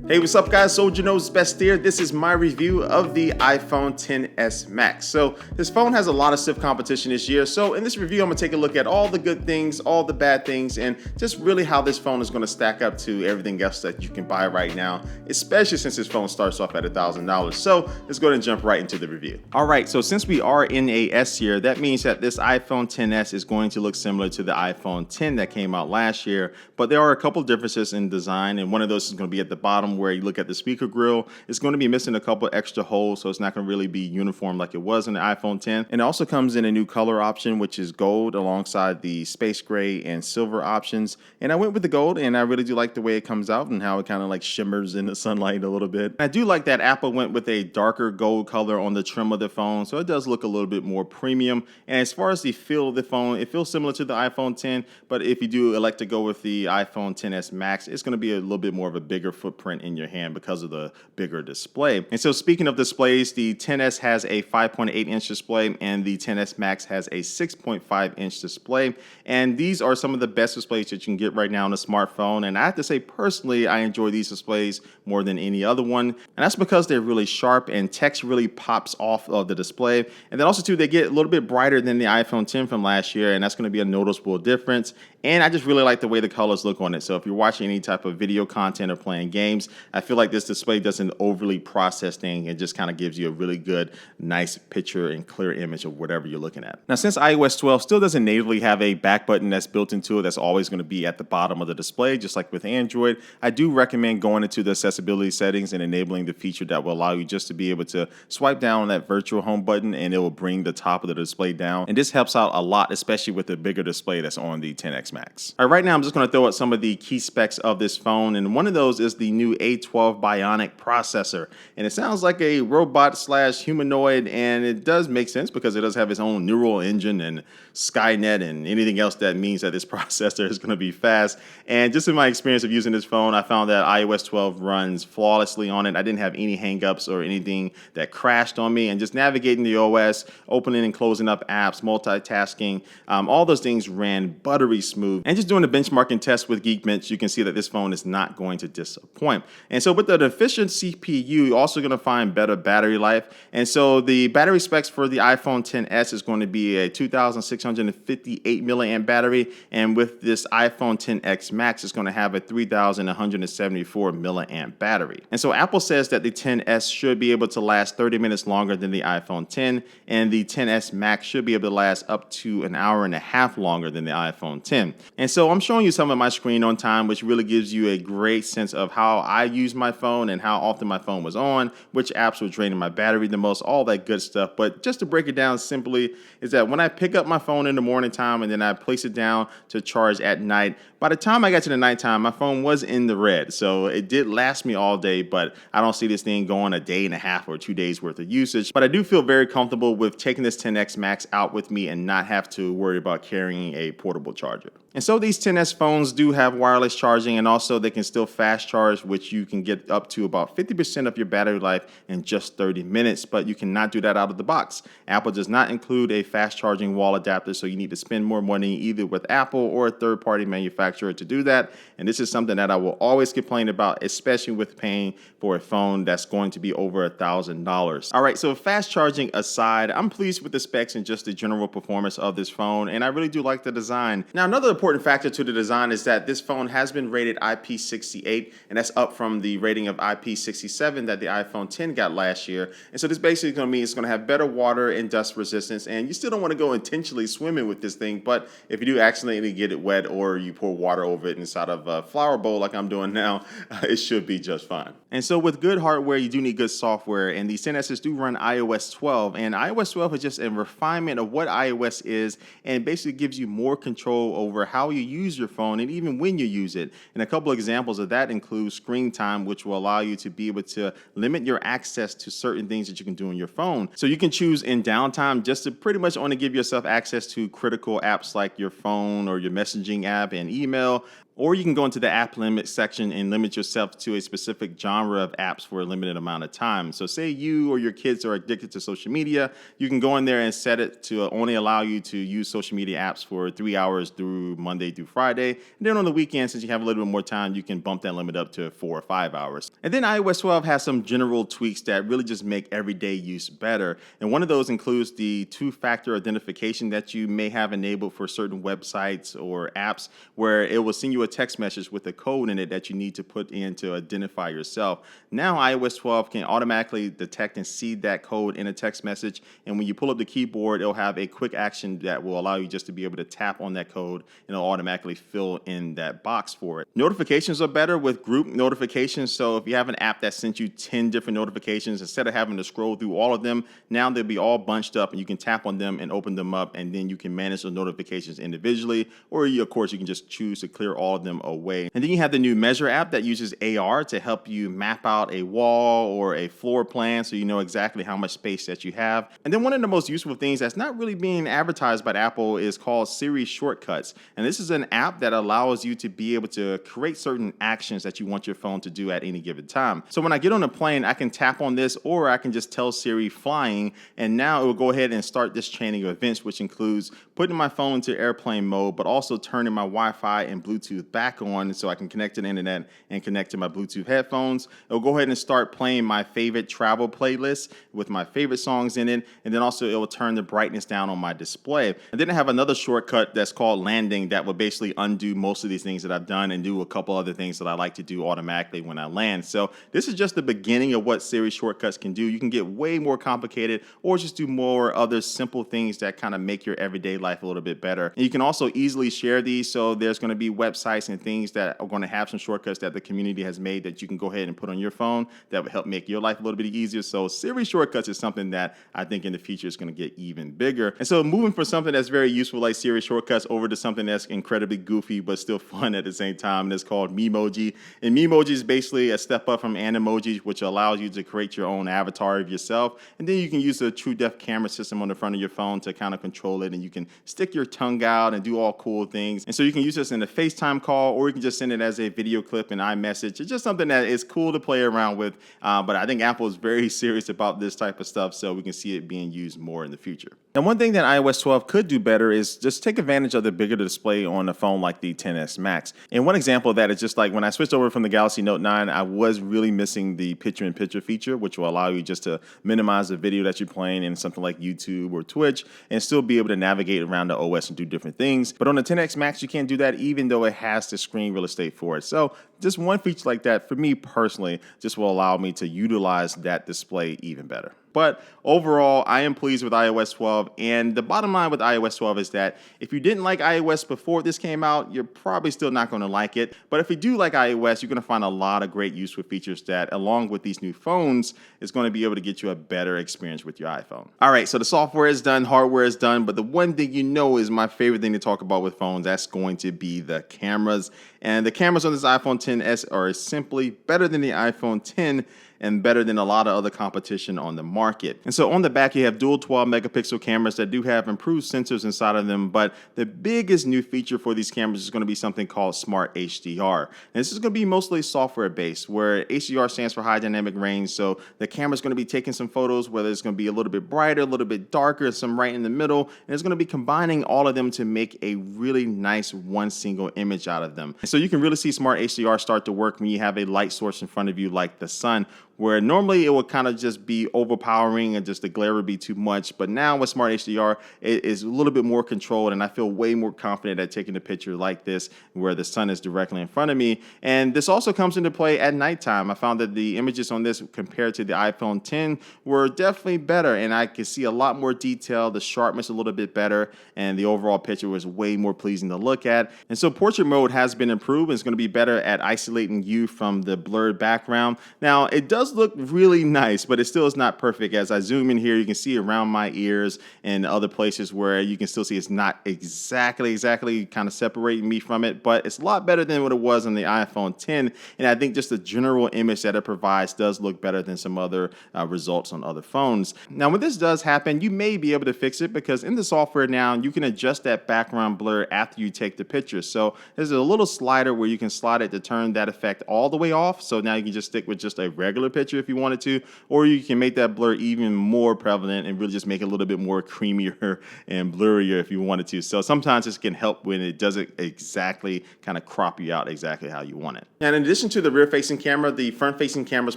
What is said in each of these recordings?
Hey, what's up guys? Soldier knows best here. This is my review of the iPhone XS Max. So this phone has a lot of stiff competition this year. So in this review, I'm gonna take a look at all the good things, all the bad things, and just really how this phone is gonna stack up to everything else that you can buy right now, especially since this phone starts off at $1,000. So let's go ahead and jump right into the review. All right, so since we are in a S year, that means that this iPhone XS is going to look similar to the iPhone X that came out last year, but there are a couple differences in design, and one of those is gonna be at the bottom where you look at the speaker grill. It's going to be missing a couple extra holes, so it's not going to really be uniform like it was in the iPhone X. And it also comes in a new color option, which is gold, alongside the space gray and silver options. And I went with the gold, and I really do like the way it comes out and how it kind of like shimmers in the sunlight a little bit. I do like that Apple went with a darker gold color on the trim of the phone, so it does look a little bit more premium. And as far as the feel of the phone, it feels similar to the iPhone X, but if you do elect to go with the iPhone XS Max, it's going to be a little bit more of a bigger footprint in your hand because of the bigger display. And so speaking of displays, the XS has a 5.8-inch display and the XS Max has a 6.5-inch display. And these are some of the best displays that you can get right now on a smartphone. And I have to say, personally, I enjoy these displays more than any other one. And that's because they're really sharp and text really pops off of the display. And then also too, they get a little bit brighter than the iPhone X from last year, and that's going to be a noticeable difference. And I just really like the way the colors look on it. So if you're watching any type of video content or playing games, I feel like this display doesn't overly process things. It just kind of gives you a really good, nice picture and clear image of whatever you're looking at. Now, since iOS 12 still doesn't natively have a back button that's built into it, that's always going to be at the bottom of the display, just like with Android, I do recommend going into the accessibility settings and enabling the feature that will allow you just to be able to swipe down on that virtual home button and it will bring the top of the display down. And this helps out a lot, especially with the bigger display that's on the XS Max. All right, right now I'm just going to throw out some of the key specs of this phone, and one of those is the new A12 Bionic processor. And it sounds like a robot slash humanoid, and it does make sense because it does have its own neural engine and Skynet and anything else that means that this processor is going to be fast. And just in my experience of using this phone, I found that iOS 12 runs flawlessly on it. I didn't have any hangups or anything that crashed on me, and just navigating the OS, opening and closing up apps, multitasking, all those things ran buttery smooth. And just doing the benchmarking test with Geekbench, you can see that this phone is not going to disappoint. And so with an efficient CPU, you're also going to find better battery life. And so the battery specs for the iPhone XS is going to be a 2,658 milliamp battery. And with this iPhone XS Max, it's going to have a 3,174 milliamp battery. And so Apple says that the XS should be able to last 30 minutes longer than the iPhone X, and the XS Max should be able to last up to an hour and a half longer than the iPhone X. And so I'm showing you some of my screen on time, which really gives you a great sense of how I use my phone and how often my phone was on, which apps were draining my battery the most, all that good stuff. But just to break it down simply is that when I pick up my phone in the morning time and then I place it down to charge at night, by the time I got to the nighttime, my phone was in the red. So it did last me all day, but I don't see this thing going a day and a half or 2 days worth of usage. But I do feel very comfortable with taking this XS Max out with me and not have to worry about carrying a portable charger. And so these XS phones do have wireless charging, and also they can still fast charge, which you can get up to about 50% of your battery life in just 30 minutes, but you cannot do that out of the box. Apple does not include a fast charging wall adapter, so you need to spend more money either with Apple or a third-party manufacturer to do that. And this is something that I will always complain about, especially with paying for a phone that's going to be over $1,000. All right, so fast charging aside, I'm pleased with the specs and just the general performance of this phone, and I really do like the design. Now, another important factor to the design is that this phone has been rated IP68, and that's up from the rating of IP67 that the iPhone X got last year. And so this basically going to mean it's going to have better water and dust resistance, and you still don't want to go intentionally swimming with this thing, but if you do accidentally get it wet or you pour water over it inside of a flower bowl like I'm doing now, it should be just fine. And so with good hardware, you do need good software, and these XSs do run iOS 12, and iOS 12 is just a refinement of what iOS is, and basically gives you more control over how you use your phone and even when you use it. And a couple of examples of that include screen time, which will allow you to be able to limit your access to certain things that you can do on your phone. So you can choose in downtime just to pretty much only give yourself access to critical apps like your phone or your messaging app and email, Or you can go into the app limit section and limit yourself to a specific genre of apps for a limited amount of time. So say you or your kids are addicted to social media, you can go in there and set it to only allow you to use social media apps for 3 hours through Monday through Friday. And then on the weekend, since you have a little bit more time, you can bump that limit up to 4 or 5 hours. And then iOS 12 has some general tweaks that really just make everyday use better. And one of those includes the two-factor identification that you may have enabled for certain websites or apps, where it will send you a text message with a code in it that you need to put in to identify yourself. Now iOS 12 can automatically detect and see that code in a text message, and when you pull up the keyboard, it'll have a quick action that will allow you just to be able to tap on that code, and it'll automatically fill in that box for it. Notifications are better with group notifications, so if you have an app that sent you 10 different notifications, instead of having to scroll through all of them, now they'll be all bunched up and you can tap on them and open them up, and then you can manage the notifications individually, or of course you can just choose to clear all of them away. And then you have the new Measure app that uses AR to help you map out a wall or a floor plan so you know exactly how much space that you have. And then one of the most useful things that's not really being advertised by Apple is called Siri Shortcuts. And this is an app that allows you to be able to create certain actions that you want your phone to do at any given time. So when I get on a plane, I can tap on this, or I can just tell Siri flying, and now it will go ahead and start this chaining of events, which includes putting my phone into airplane mode, but also turning my Wi-Fi and Bluetooth back on so I can connect to the internet and connect to my Bluetooth headphones. It'll go ahead and start playing my favorite travel playlist with my favorite songs in it, and then also it will turn the brightness down on my display. And then I have another shortcut that's called landing that will basically undo most of these things that I've done and do a couple other things that I like to do automatically when I land. So this is just the beginning of what Siri Shortcuts can do. You can get way more complicated or just do more other simple things that kind of make your everyday life a little bit better. And you can also easily share these, so there's going to be websites and things that are going to have some shortcuts that the community has made that you can go ahead and put on your phone that will help make your life a little bit easier. So Siri Shortcuts is something that I think in the future is going to get even bigger. And so moving from something that's very useful like Siri Shortcuts over to something that's incredibly goofy but still fun at the same time, and it's called Memoji. And Memoji is basically a step up from Emoji, which allows you to create your own avatar of yourself, and then you can use the true depth camera system on the front of your phone to kind of control it, and you can stick your tongue out and do all cool things. And so you can use this in a FaceTime call, or you can just send it as a video clip in iMessage. It's just something that is cool to play around with, but I think Apple is very serious about this type of stuff, so we can see it being used more in the future. And one thing that iOS 12 could do better is just take advantage of the bigger display on a phone like the XS Max. And one example of that is just like when I switched over from the Galaxy Note 9, I was really missing the picture-in-picture feature, which will allow you just to minimize the video that you're playing in something like YouTube or Twitch and still be able to navigate around the OS and do different things. But on the XS Max, you can't do that even though it has the screen real estate for it. So just one feature like that, for me personally, just will allow me to utilize that display even better. But overall, I am pleased with iOS 12. And the bottom line with iOS 12 is that if you didn't like iOS before this came out, you're probably still not going to like it. But if you do like iOS, you're going to find a lot of great useful features that, along with these new phones, is going to be able to get you a better experience with your iPhone. All right, so the software is done, hardware is done, but the one thing you know is my favorite thing to talk about with phones, that's going to be the cameras. And the cameras on this iPhone XS are simply better than the iPhone X and better than a lot of other competition on the market. And so on the back, you have dual 12 megapixel cameras that do have improved sensors inside of them, but the biggest new feature for these cameras is going to be something called Smart HDR. And this is going to be mostly software based, where HDR stands for high dynamic range. So the camera's going to be taking some photos, whether it's going to be a little bit brighter, a little bit darker, some right in the middle, and it's going to be combining all of them to make a really nice one single image out of them. And so you can really see Smart HDR start to work when you have a light source in front of you like the sun, where normally it would kind of just be overpowering and just the glare would be too much. But now with Smart HDR, it is a little bit more controlled, and I feel way more confident at taking a picture like this where the sun is directly in front of me. And this also comes into play at nighttime. I found that the images on this compared to the iPhone X were definitely better, and I could see a lot more detail, the sharpness a little bit better, and the overall picture was way more pleasing to look at. And so portrait mode has been improved, and it's going to be better at isolating you from the blurred background. Now, it does does look really nice, but it still is not perfect. As I zoom in here, you can see around my ears and other places where you can still see it's not exactly kind of separating me from it, but it's a lot better than what it was on the iPhone 10. And I think just the general image that it provides does look better than some other results on other phones. Now, when this does happen, you may be able to fix it because in the software now, you can adjust that background blur after you take the picture. So there's a little slider where you can slide it to turn that effect all the way off. So now you can just stick with just a regular picture if you wanted to, or you can make that blur even more prevalent and really just make it a little bit more creamier and blurrier if you wanted to. So sometimes this can help when it doesn't exactly kind of crop you out exactly how you want it. And in addition to the rear-facing camera, the front-facing camera's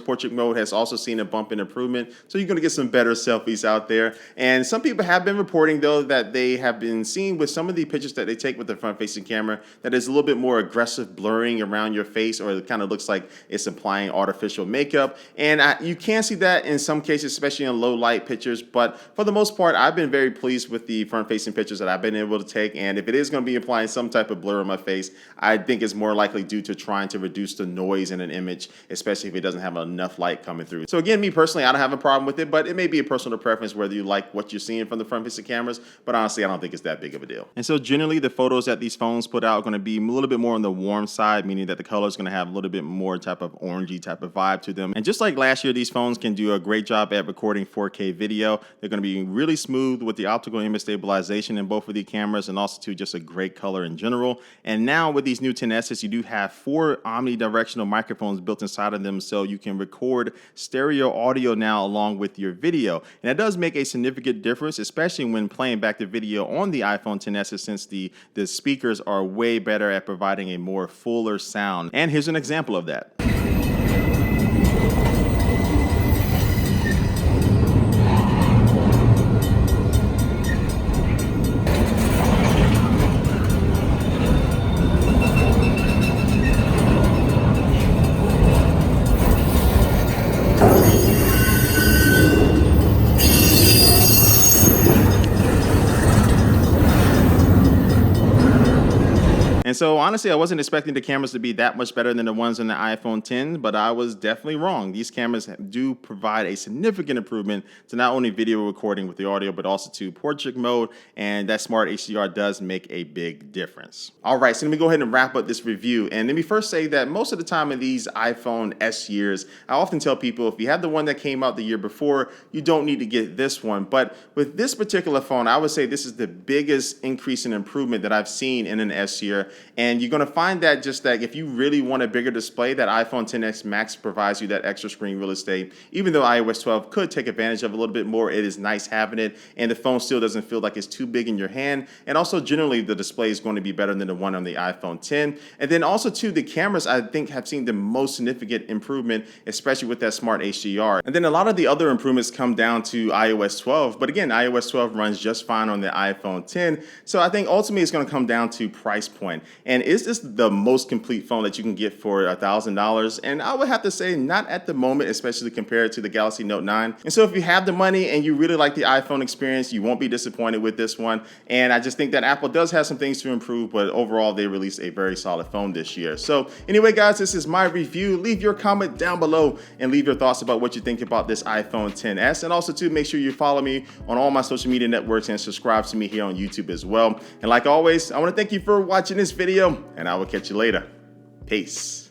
portrait mode has also seen a bump in improvement. So you're going to get some better selfies out there. And some people have been reporting, though, that they have been seeing with some of the pictures that they take with the front-facing camera that is a little bit more aggressive blurring around your face, or it kind of looks like it's applying artificial makeup. And you can see that in some cases, especially in low light pictures. But for the most part, I've been very pleased with the front-facing pictures that I've been able to take. And if it is going to be applying some type of blur on my face, I think it's more likely due to trying to reduce the noise in an image, especially if it doesn't have enough light coming through. So again, me personally, I don't have a problem with it, but it may be a personal preference whether you like what you're seeing from the front-facing cameras. But honestly, I don't think it's that big of a deal. And so generally, the photos that these phones put out are going to be a little bit more on the warm side, meaning that the color is going to have a little bit more type of orangey type of vibe to them. And just like last year, these phones can do a great job at recording 4K video. They're going to be really smooth with the optical image stabilization in both of the cameras, and also too just a great color in general. And now with these new 10Ss, you do have 4 omnidirectional microphones built inside of them, so you can record stereo audio now along with your video. And that does make a significant difference, especially when playing back the video on the iPhone XS, since the speakers are way better at providing a more fuller sound. And here's an example of that. And so honestly, I wasn't expecting the cameras to be that much better than the ones on the iPhone 10, but I was definitely wrong. These cameras do provide a significant improvement to not only video recording with the audio, but also to portrait mode, and that smart HDR does make a big difference. All right, so let me go ahead and wrap up this review. And let me first say that most of the time in these iPhone S years, I often tell people if you have the one that came out the year before, you don't need to get this one. But with this particular phone, I would say this is the biggest increase in improvement that I've seen in an S year. And you're going to find that just that if you really want a bigger display, that iPhone XS Max provides you that extra screen real estate. Even though iOS 12 could take advantage of a little bit more, it is nice having it, and the phone still doesn't feel like it's too big in your hand. And also generally the display is going to be better than the one on the iPhone 10. And then also too, the cameras I think have seen the most significant improvement, especially with that smart HDR. And then a lot of the other improvements come down to iOS 12. But again, iOS 12 runs just fine on the iPhone 10. So I think ultimately it's going to come down to price point. And is this the most complete phone that you can get for $1,000? And I would have to say not at the moment, especially compared to the Galaxy Note 9. And so if you have the money and you really like the iPhone experience, you won't be disappointed with this one. And I just think that Apple does have some things to improve, but overall they released a very solid phone this year. So anyway, guys, this is my review. Leave your comment down below and leave your thoughts about what you think about this iPhone XS. And also too, make sure you follow me on all my social media networks and subscribe to me here on YouTube as well. And like always, I want to thank you for watching this video, and I will catch you later. Peace.